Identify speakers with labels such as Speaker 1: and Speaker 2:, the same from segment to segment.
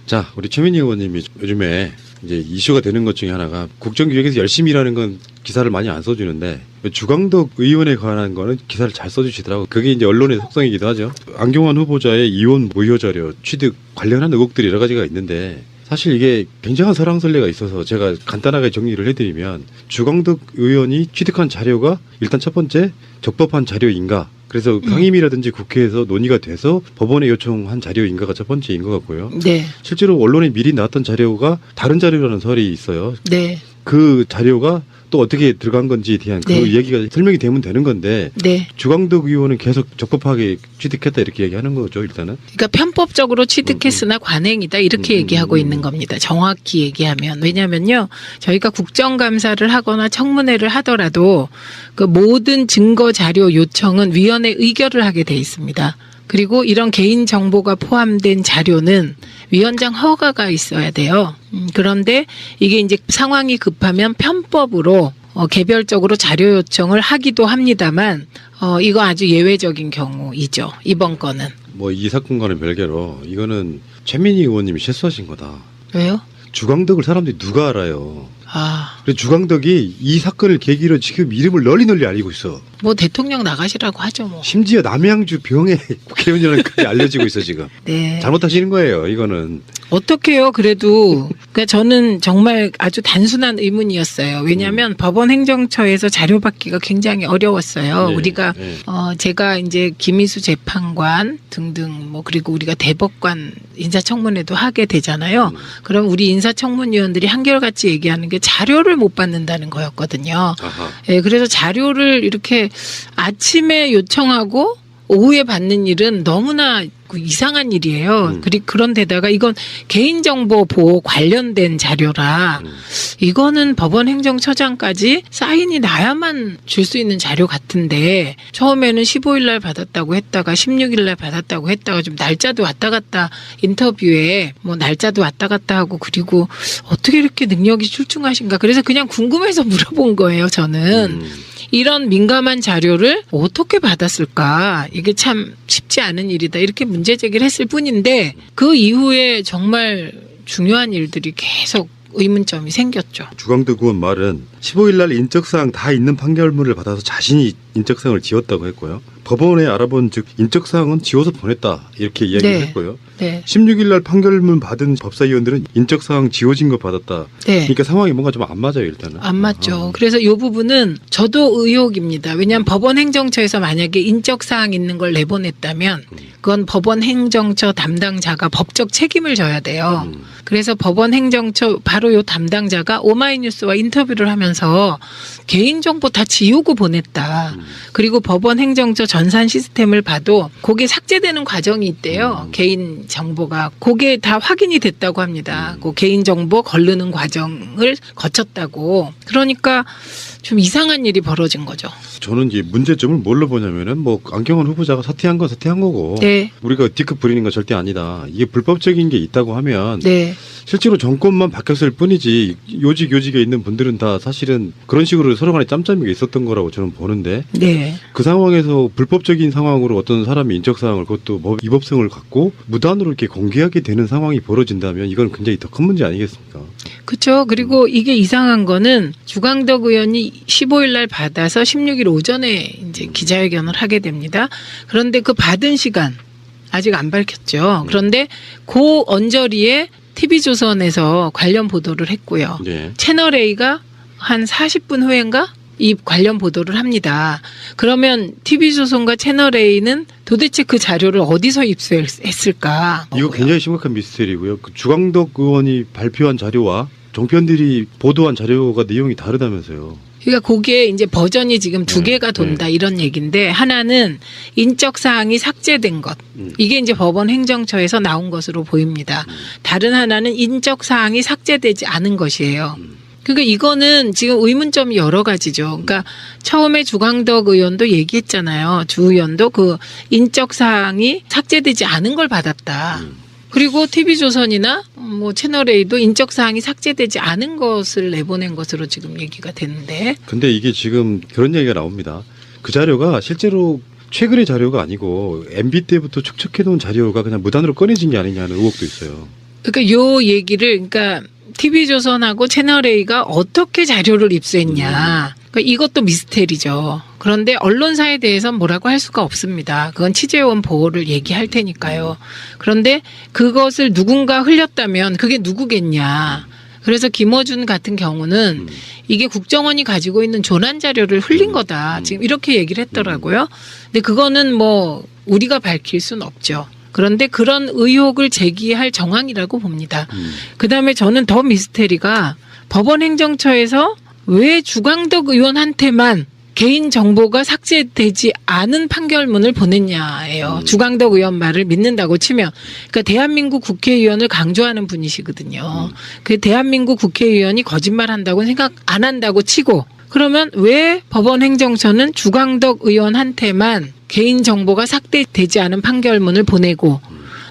Speaker 1: 자, 우리 최민희 의원님이 요즘에 이제 이슈가 되는 것 중에 하나가 국정기획에서 열심히 일하는 건 기사를 많이 안 써주는데 주광덕 의원에 관한 거는 기사를 잘 써주시더라고. 그게 이제 언론의 속성이기도 하죠. 안경환 후보자의 이혼 무효 자료 취득 관련한 의혹들이 여러 가지가 있는데 사실 이게 굉장한 설왕설래가 있어서 제가 간단하게 정리를 해드리면 주광덕 의원이 취득한 자료가 일단 첫 번째 적법한 자료인가, 그래서 상임위라든지 국회에서 논의가 돼서 법원에 요청한 자료인가가 첫 번째인 것 같고요.
Speaker 2: 네.
Speaker 1: 실제로 언론에 미리 나왔던 자료가 다른 자료라는 설이 있어요.
Speaker 2: 네.
Speaker 1: 그 자료가 또 어떻게 들어간 건지에 대한 그
Speaker 2: 네.
Speaker 1: 얘기가 설명이 되면 되는 건데
Speaker 2: 네.
Speaker 1: 주광덕 의원은 계속 적법하게 취득했다 이렇게 얘기하는 거죠, 일단은.
Speaker 2: 그러니까 편법적으로 취득했으나 관행이다 이렇게 얘기하고 있는 겁니다. 정확히 얘기하면. 왜냐하면요. 저희가 국정감사를 하거나 청문회를 하더라도 그 모든 증거 자료 요청은 위원회 의결을 하게 돼 있습니다. 그리고 이런 개인정보가 포함된 자료는 위원장 허가가 있어야 돼요. 그런데 이게 이제 상황이 급하면 편법으로 개별적으로 자료 요청을 하기도 합니다만 이거 아주 예외적인 경우이죠. 이번 건은.
Speaker 1: 뭐 이 사건과는 별개로 이거는 최민희 의원님이 실수하신 거다.
Speaker 2: 왜요?
Speaker 1: 주광덕을 사람들이 누가 알아요.
Speaker 2: 아,
Speaker 1: 그래서 주광덕이 이 사건을 계기로 지금 이름을 널리 알리고 있어.
Speaker 2: 뭐 대통령 나가시라고 하죠 뭐.
Speaker 1: 심지어 남양주 병에 국회의원이라는까지 알려지고 있어 지금.
Speaker 2: 네.
Speaker 1: 잘못하시는 거예요, 이거는.
Speaker 2: 어떻게요? 그래도 그러니까 저는 정말 아주 단순한 의문이었어요. 왜냐하면 법원 행정처에서 자료 받기가 굉장히 어려웠어요.
Speaker 1: 네,
Speaker 2: 우리가
Speaker 1: 네.
Speaker 2: 제가 이제 김희수 재판관 등등 뭐 그리고 우리가 대법관 인사청문회도 하게 되잖아요. 그럼 우리 인사청문위원들이 한결같이 얘기하는 게 자료를 못 받는다는 거였거든요.
Speaker 1: 아하.
Speaker 2: 예, 그래서 자료를 이렇게 아침에 요청하고 오후에 받는 일은 너무나 이상한 일이에요. 그런데다가 이건 개인정보 보호 관련된 자료라 이거는 법원 행정처장까지 사인이 나야만 줄 수 있는 자료 같은데 처음에는 15일 날 받았다고 했다가 16일 날 받았다고 했다가 좀 날짜도 왔다 갔다 인터뷰에 뭐 날짜도 왔다 갔다 하고 그리고 어떻게 이렇게 능력이 출중하신가 그래서 그냥 궁금해서 물어본 거예요. 저는. 이런 민감한 자료를 어떻게 받았을까? 이게 참 쉽지 않은 일이다. 이렇게 문제 제기를 했을 뿐인데 그 이후에 정말 중요한 일들이 계속 의문점이 생겼죠.
Speaker 1: 주광덕 의원 말은 15일 날 인적사항 다 있는 판결문을 받아서 자신이 인적사항을 지웠다고 했고요. 법원에 알아본 즉 인적사항은 지워서 보냈다 이렇게 이야기를
Speaker 2: 네.
Speaker 1: 했고요.
Speaker 2: 네.
Speaker 1: 16일 날 판결문 받은 법사위원들은 인적사항 지워진 거 받았다.
Speaker 2: 네.
Speaker 1: 그러니까 상황이 뭔가 좀 안 맞아요, 일단은.
Speaker 2: 안 맞죠. 그래서 이 부분은 저도 의혹입니다. 왜냐하면 법원 행정처에서 만약에 인적사항 있는 걸 내보냈다면 그건 법원 행정처 담당자가 법적 책임을 져야 돼요. 그래서 법원 행정처 바로 요 담당자가 오마이뉴스와 인터뷰를 하면서 개인정보 다 지우고 보냈다. 그리고 법원 행정처 전산 시스템을 봐도 그게 삭제되는 과정이 있대요. 개인 정보가. 그게 다 확인이 됐다고 합니다. 그 개인정보 거르는 과정을 거쳤다고. 그러니까 좀 이상한 일이 벌어진 거죠.
Speaker 1: 저는 이 문제점을 뭘로 보냐면은 뭐 안경환 후보자가 사퇴한 건 사퇴한 거고
Speaker 2: 네.
Speaker 1: 우리가 뒤끝 부리는 건 절대 아니다. 이게 불법적인 게 있다고 하면
Speaker 2: 네.
Speaker 1: 실제로 정권만 바뀌었을 뿐이지 요직에 있는 분들은 다 사실은 그런 식으로 서로 간에 짬짬이가 있었던 거라고 저는 보는데
Speaker 2: 네.
Speaker 1: 그 상황에서 불법적인 상황으로 어떤 사람이 인적사항을 그것도 뭐 위법성을 갖고 무단으로 이렇게 공개하게 되는 상황이 벌어진다면 이건 굉장히 더 큰 문제 아니겠습니까?
Speaker 2: 그렇죠. 그리고 이게 이상한 거는 주광덕 의원이 15일 날 받아서 16일 오전에 이제 기자회견을 하게 됩니다. 그런데 그 받은 시간 아직 안 밝혔죠. 그런데 그 언저리에 TV조선에서 관련 보도를 했고요.
Speaker 1: 네.
Speaker 2: 채널A가 한 40분 후인가 이 관련 보도를 합니다. 그러면 TV조선과 채널A는 도대체 그 자료를 어디서 입수했을까?
Speaker 1: 이거 굉장히 심각한 미스터리고요. 그 주광덕 의원이 발표한 자료와 종편들이 보도한 자료가 내용이 다르다면서요.
Speaker 2: 그러니까 그게 이제 버전이 지금 두 개가 돈다 이런 얘기인데 하나는 인적 사항이 삭제된 것. 이게 이제 법원 행정처에서 나온 것으로 보입니다. 다른 하나는 인적 사항이 삭제되지 않은 것이에요. 그러니까 이거는 지금 의문점이 여러 가지죠. 그러니까 처음에 주광덕 의원도 얘기했잖아요. 주 의원도 그 인적 사항이 삭제되지 않은 걸 받았다. 그리고 TV조선이나 뭐 채널A도 인적 사항이 삭제되지 않은 것을 내보낸 것으로 지금 얘기가 되는데.
Speaker 1: 근데 이게 지금 그런 얘기가 나옵니다. 그 자료가 실제로 최근의 자료가 아니고 MB 때부터 축적해 놓은 자료가 그냥 무단으로 꺼내진 게 아니냐는 의혹도 있어요.
Speaker 2: 그러니까 요 얘기를 그러니까 TV조선하고 채널A가 어떻게 자료를 입수했냐. 그러니까 이것도 미스테리죠. 그런데 언론사에 대해서는 뭐라고 할 수가 없습니다. 그건 취재원 보호를 얘기할 테니까요. 그런데 그것을 누군가 흘렸다면 그게 누구겠냐. 그래서 김어준 같은 경우는 이게 국정원이 가지고 있는 조난 자료를 흘린 거다. 지금 이렇게 얘기를 했더라고요. 근데 그거는 뭐 우리가 밝힐 수는 없죠. 그런데 그런 의혹을 제기할 정황이라고 봅니다. 그다음에 저는 더 미스테리가 법원 행정처에서 왜 주광덕 의원한테만 개인 정보가 삭제되지 않은 판결문을 보냈냐예요. 주광덕 의원 말을 믿는다고 치면. 그러니까 대한민국 국회의원을 강조하는 분이시거든요. 그 대한민국 국회의원이 거짓말한다고 생각 안 한다고 치고 그러면 왜 법원 행정처는 주광덕 의원한테만 개인 정보가 삭제되지 않은 판결문을 보내고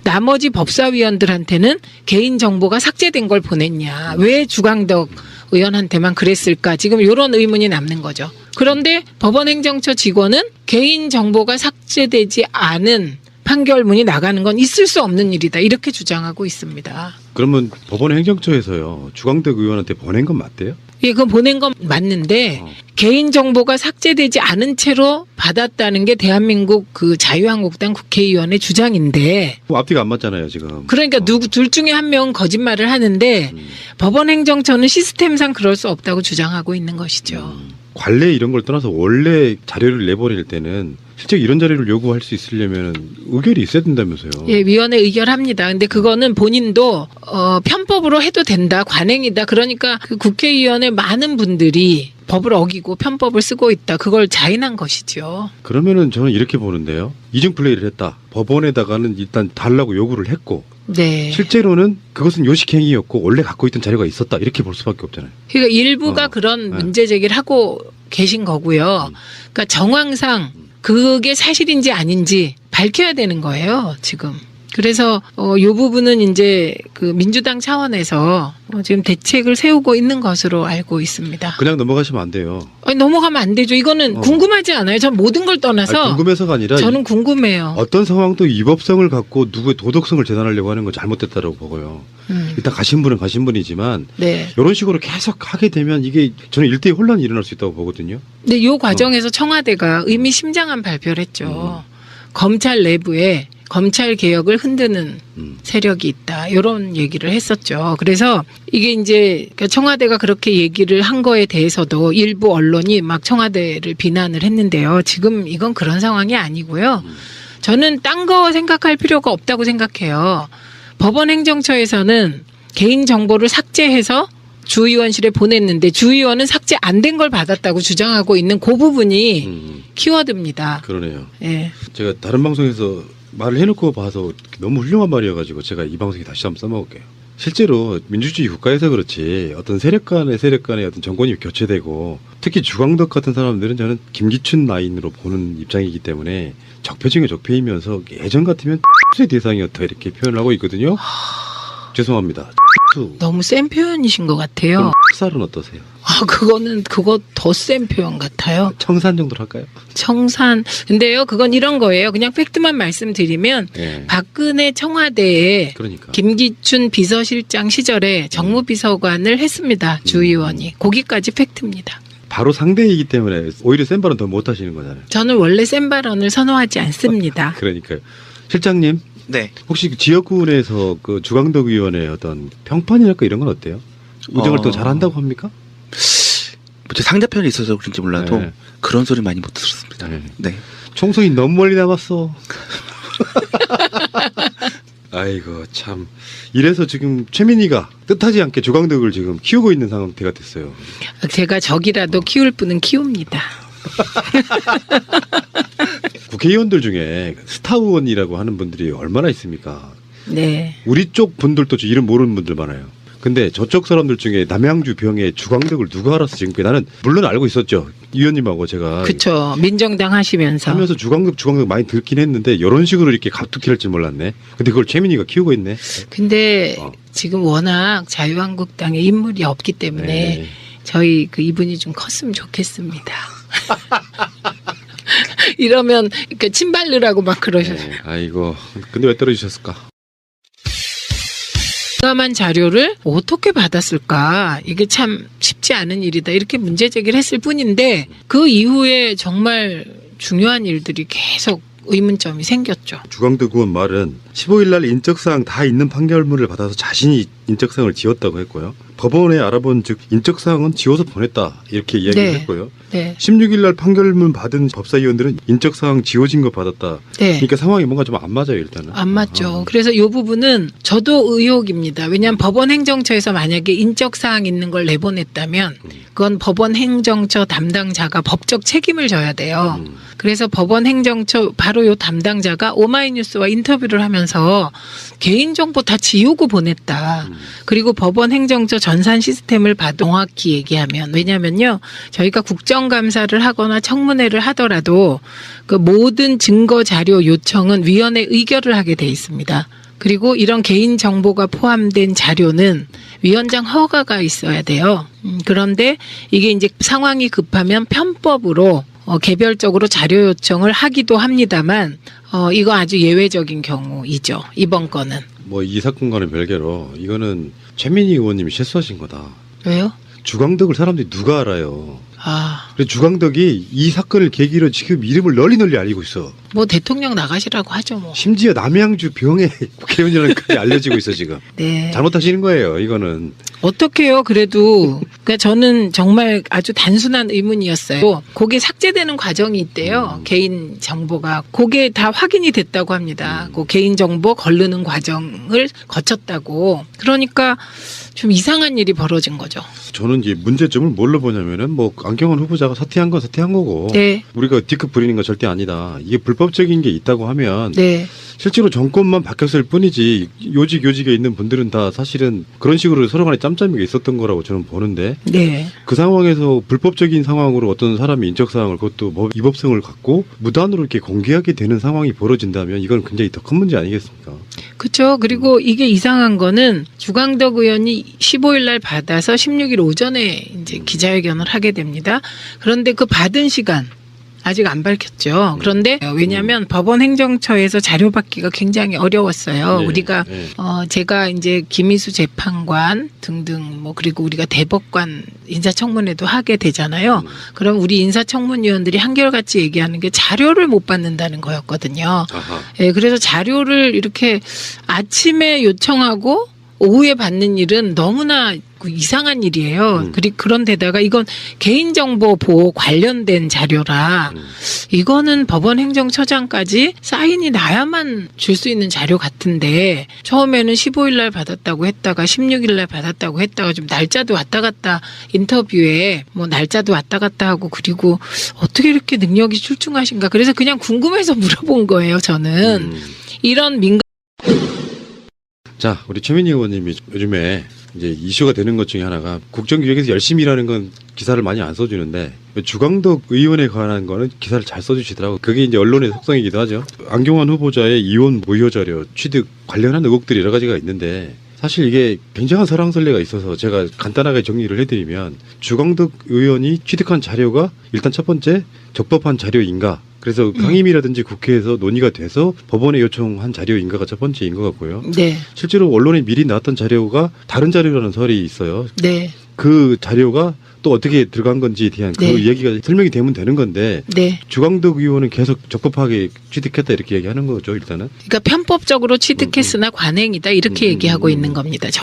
Speaker 2: 나머지 법사위원들한테는 개인 정보가 삭제된 걸 보냈냐. 왜 주광덕 의원한테만 그랬을까. 지금 이런 의문이 남는 거죠. 그런데 법원 행정처 직원은 개인 정보가 삭제되지 않은 판결문이 나가는 건 있을 수 없는 일이다. 이렇게 주장하고 있습니다.
Speaker 1: 그러면 법원 행정처에서요. 주광덕 의원한테 보낸 건 맞대요?
Speaker 2: 예, 그건 보낸 건 맞는데 개인 정보가 삭제되지 않은 채로 받았다는 게 대한민국 그 자유한국당 국회의원의 주장인데
Speaker 1: 앞뒤가 안 맞잖아요, 지금.
Speaker 2: 그러니까 둘 중에 한 명은 거짓말을 하는데 법원 행정처는 시스템상 그럴 수 없다고 주장하고 있는 것이죠.
Speaker 1: 관례 이런 걸 떠나서 원래 자료를 내보낼 때는 실제 이런 자료를 요구할 수 있으려면 의결이 있어야 된다면서요.
Speaker 2: 예, 위원회 의결합니다. 근데 그거는 본인도 편법으로 해도 된다, 관행이다. 그러니까 그 국회의원의 많은 분들이 법을 어기고 편법을 쓰고 있다. 그걸 자인한 것이죠.
Speaker 1: 그러면은 저는 이렇게 보는데요. 이중 플레이를 했다. 법원에다가는 일단 달라고 요구를 했고
Speaker 2: 네.
Speaker 1: 실제로는 그것은 요식행위였고 원래 갖고 있던 자료가 있었다. 이렇게 볼 수밖에 없잖아요.
Speaker 2: 그러니까 일부가 그런 문제 제기를 하고 계신 거고요. 그러니까 정황상 그게 사실인지 아닌지 밝혀야 되는 거예요, 지금. 그래서 이 부분은 이제 그 민주당 차원에서 지금 대책을 세우고 있는 것으로 알고 있습니다.
Speaker 1: 그냥 넘어가시면 안 돼요.
Speaker 2: 아니, 넘어가면 안 되죠. 이거는 궁금하지 않아요. 전 모든 걸 떠나서
Speaker 1: 아니, 궁금해서가 아니라
Speaker 2: 저는 궁금해요.
Speaker 1: 어떤 상황도 위법성을 갖고 누구의 도덕성을 재단하려고 하는 건 잘못됐다고 보고요. 일단 가신 분은 가신 분이지만
Speaker 2: 네.
Speaker 1: 이런 식으로 계속 하게 되면 이게 저는 일대의 혼란이 일어날 수 있다고 보거든요.
Speaker 2: 근데 이 과정에서 청와대가 의미심장한 발표를 했죠. 검찰 내부에 검찰 개혁을 흔드는 세력이 있다. 이런 얘기를 했었죠. 그래서 이게 이제 청와대가 그렇게 얘기를 한 거에 대해서도 일부 언론이 막 청와대를 비난을 했는데요. 지금 이건 그런 상황이 아니고요. 저는 딴 거 생각할 필요가 없다고 생각해요. 법원 행정처에서는 개인 정보를 삭제해서 주의원실에 보냈는데 주의원은 삭제 안 된 걸 받았다고 주장하고 있는 그 부분이 키워드입니다.
Speaker 1: 그러네요.
Speaker 2: 예.
Speaker 1: 제가 다른 방송에서 말을 해놓고 봐서 너무 훌륭한 말이어가지고 제가 이 방송에 다시 한번 써먹을게요. 실제로 민주주의 국가에서 그렇지 어떤 세력 간의 어떤 정권이 교체되고 특히 주광덕 같은 사람들은 저는 김기춘 라인으로 보는 입장이기 때문에 적폐 중에 적폐이면서 예전 같으면 의 대상이었다 이렇게 표현을 하고 있거든요. 죄송합니다.
Speaker 2: 너무 센 표현이신 것 같아요.
Speaker 1: 그럼 쌀은 어떠세요?
Speaker 2: 그거 더 센 표현 같아요.
Speaker 1: 청산 정도로 할까요?
Speaker 2: 청산. 근데요, 그건 이런 거예요. 그냥 팩트만 말씀드리면
Speaker 1: 네.
Speaker 2: 박근혜 청와대에
Speaker 1: 그러니까.
Speaker 2: 김기춘 비서실장 시절에 정무비서관을 했습니다. 주 의원이. 거기까지 팩트입니다.
Speaker 1: 바로 상대이기 때문에 오히려 센 발언 더 못하시는 거잖아요.
Speaker 2: 저는 원래 센 발언을 선호하지 않습니다.
Speaker 1: 그러니까요. 실장님.
Speaker 3: 네.
Speaker 1: 혹시 그 지역구에서 그 주광덕 의원의 어떤 평판이랄까 이런 건 어때요? 우정을 또 잘한다고 합니까?
Speaker 3: 제 상대편이 있어서 그런지 몰라도
Speaker 1: 네.
Speaker 3: 그런 소리 많이 못 들었습니다.
Speaker 1: 네.
Speaker 3: 네.
Speaker 1: 총선이 너무 멀리 남았어. 아이고 참. 이래서 지금 최민희가 뜻하지 않게 주광덕을 지금 키우고 있는 상태가 됐어요.
Speaker 2: 제가 적이라도 키울 분은 키웁니다.
Speaker 1: 국회의원들 중에 스타 의원이라고 하는 분들이 얼마나 있습니까?
Speaker 2: 네.
Speaker 1: 우리 쪽 분들도 이름 모르는 분들 많아요. 근데 저쪽 사람들 중에 남양주 병에 주광덕을 누가 알았어 지금까지. 나는 물론 알고 있었죠. 이 의원님하고 제가
Speaker 2: 그렇죠. 민정당 하시면서.
Speaker 1: 하면서 주광덕 많이 듣긴 했는데 이런 식으로 이렇게 갑툭튀 할 줄 몰랐네. 근데 그걸 최민희가 키우고 있네.
Speaker 2: 근데 지금 워낙 자유한국당에 인물이 없기 때문에
Speaker 1: 네.
Speaker 2: 저희 그 이분이 좀 컸으면 좋겠습니다. 이러면 그러니까 침발르라고 막 그러셔서.
Speaker 1: 네. 아이고 근데 왜 떨어지셨을까?
Speaker 2: 민감한 자료를 어떻게 받았을까? 이게 참 쉽지 않은 일이다. 이렇게 문제 제기를 했을 뿐인데 그 이후에 정말 중요한 일들이 계속 의문점이 생겼죠.
Speaker 1: 주광덕 의원 말은 15일 날 인적사항 다 있는 판결문을 받아서 자신이 인적사항을 지웠다고 했고요. 법원에 알아본 즉 인적사항은 지워서 보냈다 이렇게 이야기를
Speaker 2: 네.
Speaker 1: 했고요.
Speaker 2: 네.
Speaker 1: 16일 날 판결문 받은 법사위원들은 인적사항 지워진 거 받았다.
Speaker 2: 네.
Speaker 1: 그러니까 상황이 뭔가 좀 안 맞아요 일단은.
Speaker 2: 안 맞죠. 그래서 이 부분은 저도 의혹입니다. 왜냐하면 법원 행정처에서 만약에 인적사항 있는 걸 내보냈다면 그건 법원 행정처 담당자가 법적 책임을 져야 돼요. 그래서 법원 행정처 바로 요 담당자가 오마이뉴스와 인터뷰를 하면서 개인정보 다 지우고 보냈다. 그리고 법원 행정처 전산 시스템을 정확히 얘기하면 왜냐면요. 저희가 국정감사를 하거나 청문회를 하더라도 그 모든 증거 자료 요청은 위원회 의결을 하게 돼 있습니다. 그리고 이런 개인정보가 포함된 자료는 위원장 허가가 있어야 돼요. 그런데 이게 이제 상황이 급하면 편법으로 개별적으로 자료 요청을 하기도 합니다만 이거 아주 예외적인 경우이죠. 이번 건은.
Speaker 1: 뭐 이 사건과는 별개로 이거는 최민희 의원님이 실수하신 거다.
Speaker 2: 왜요?
Speaker 1: 주광덕을 사람들이 누가 알아요.
Speaker 2: 아,
Speaker 1: 그래서 주광덕이 이 사건을 계기로 지금 이름을 널리 알리고 있어.
Speaker 2: 뭐 대통령 나가시라고 하죠 뭐.
Speaker 1: 심지어 남양주 병에 국회의원이라는까지 알려지고 있어 지금.
Speaker 2: 네.
Speaker 1: 잘못하시는 거예요 이거는.
Speaker 2: 어떡해요 그래도. 그러니까 저는 정말 아주 단순한 의문이었어요. 그게 삭제되는 과정이 있대요. 개인 정보가. 그게 다 확인이 됐다고 합니다. 그 개인 정보 걸르는 과정을 거쳤다고. 그러니까 좀 이상한 일이 벌어진 거죠.
Speaker 1: 저는 이제 문제점을 뭘로 보냐면은 뭐 안경원 후보자가 사퇴한 건 사퇴한 거고
Speaker 2: 네.
Speaker 1: 우리가 뒤끝 부리는 건 절대 아니다. 이게 불법적인 게 있다고 하면
Speaker 2: 네.
Speaker 1: 실제로 정권만 바뀌었을 뿐이지 요직에 있는 분들은 다 사실은 그런 식으로 서로 간에 짬짬이가 있었던 거라고 저는 보는데
Speaker 2: 네.
Speaker 1: 그 상황에서 불법적인 상황으로 어떤 사람이 인적사항을 그것도 뭐 위법성을 갖고 무단으로 이렇게 공개하게 되는 상황이 벌어진다면 이건 굉장히 더 큰 문제 아니겠습니까?
Speaker 2: 그렇죠. 그리고 이게 이상한 거는 주광덕 의원이 15일 날 받아서 16일 오전에 이제 기자회견을 하게 됩니다. 그런데 그 받은 시간 아직 안 밝혔죠. 그런데 왜냐하면 법원 행정처에서 자료 받기가 굉장히 어려웠어요.
Speaker 1: 네,
Speaker 2: 우리가
Speaker 1: 네.
Speaker 2: 제가 이제 김희수 재판관 등등 뭐 그리고 우리가 대법관 인사청문회도 하게 되잖아요. 그럼 우리 인사청문위원들이 한결같이 얘기하는 게 자료를 못 받는다는 거였거든요.
Speaker 1: 아하.
Speaker 2: 예, 그래서 자료를 이렇게 아침에 요청하고 오후에 받는 일은 너무나 이상한 일이에요. 그런 데다가 이건 개인정보 보호 관련된 자료라 이거는 법원 행정처장까지 사인이 나야만 줄 수 있는 자료 같은데 처음에는 15일 날 받았다고 했다가 16일 날 받았다고 했다가 좀 날짜도 왔다 갔다 인터뷰에 뭐 날짜도 왔다 갔다 하고 그리고 어떻게 이렇게 능력이 출중하신가 그래서 그냥 궁금해서 물어본 거예요. 저는 이런
Speaker 1: 자, 우리 최민희 의원님이 요즘에 이제 이슈가 되는 것 중에 하나가 국정기획에서 열심히 일하는 건 기사를 많이 안 써주는데 주광덕 의원에 관한 거는 기사를 잘 써주시더라고. 그게 이제 언론의 속성이기도 하죠. 안경원 후보자의 이혼 무효 자료 취득 관련한 의혹들이 여러 가지가 있는데 사실 이게 굉장한 설왕설래가 있어서 제가 간단하게 정리를 해드리면 주광덕 의원이 취득한 자료가 일단 첫 번째 적법한 자료인가 그래서 상임이라든지 국회에서 논의가 돼서 법원에 요청한 자료인가가 첫 번째인 것 같고요.
Speaker 2: 네.
Speaker 1: 실제로 언론에 미리 나왔던 자료가 다른 자료라는 설이 있어요.
Speaker 2: 네.
Speaker 1: 그 자료가 또 어떻게 들어간 건지에 대한
Speaker 2: 네.
Speaker 1: 그 얘기가 설명이 되면 되는 건데
Speaker 2: 네.
Speaker 1: 주광덕 의원은 계속 적법하게 취득했다 이렇게 얘기하는 거죠 일단은.
Speaker 2: 그러니까 편법적으로 취득했으나 관행이다 이렇게 얘기하고 있는 겁니다.